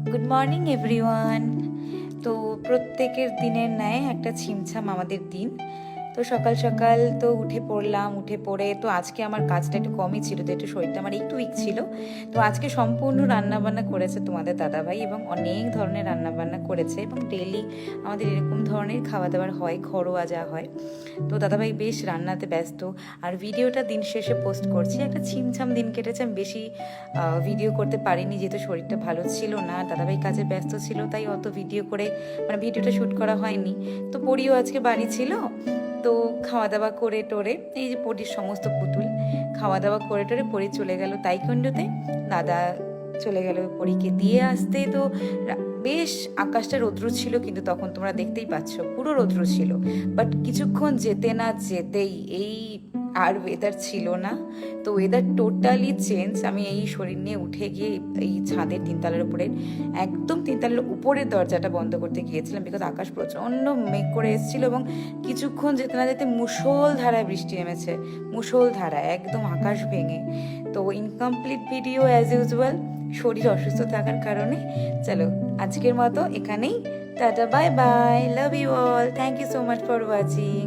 Good morning everyone. তো প্রত্যেকের দিনের ন্যায় একটা ছিমছাম আমাদের দিন। তো সকাল সকাল তো উঠে পড়লাম, উঠে পড়ে তো আজকে আমার কাজটা একটু কমই ছিল, তো একটু শরীরটা আমার একটু উইক ছিল। তো আজকে সম্পূর্ণ রান্নাবান্না করেছে তোমাদের দাদাভাই, এবং অনেক ধরনের রান্নাবান্না করেছে, এবং ডেইলি আমাদের এরকম ধরনের খাওয়া দাওয়ার হয়, ঘরোয়া যা হয়। তো দাদাভাই বেশ রান্নাতে ব্যস্ত, আর ভিডিওটা দিন শেষে পোস্ট করছি। একটা ছিমছাম দিন কেটেছে, আমি বেশি ভিডিও করতে পারিনি যেহেতু শরীরটা ভালো ছিল না, দাদাভাই কাজে ব্যস্ত ছিল, তাই অত ভিডিও করে মানে ভিডিওটা শ্যুট করা হয়নি। তো পরিও আজকে বাড়ি ছিল, তো খাওয়া দাওয়া করে টোরে, এই যে পরির সমস্ত পুতুল খাওয়া দাওয়া করে টোরে পরি চলে গেল তাইকোন্ডোতে। দাদা চলে গেল পরীকে দিয়ে আসতে। তো বেশ আকাশটা রৌদ্র ছিল, কিন্তু তখন তোমরা দেখতেই পাচ্ছ পুরো রৌদ্র ছিল, বাট কিছুক্ষণ যেতে না যেতেই এই আর ওয়েদার ছিল না। তো ওয়েদার টোটালি চেঞ্জ। আমি এই শরীর নিয়ে উঠে গিয়ে এই ছাদের তিনতলার উপরে, একদম তিনতলার উপরের দরজাটা বন্ধ করতে গিয়েছিলাম, বিকজ আকাশ প্রচণ্ড মেঘ করে এসেছিল, এবং কিছুক্ষণ যেতে না যেতে মুষলধারায় বৃষ্টি নেমেছে, মুষলধারায় একদম আকাশ ভেঙে। তো ইনকমপ্লিট ভিডিও অ্যাজ ইউজুয়াল, শরীর অসুস্থ থাকার কারণে। চলো আজকের মতো এখানেই, টাটা, bye bye, love you all, thank you so much for watching.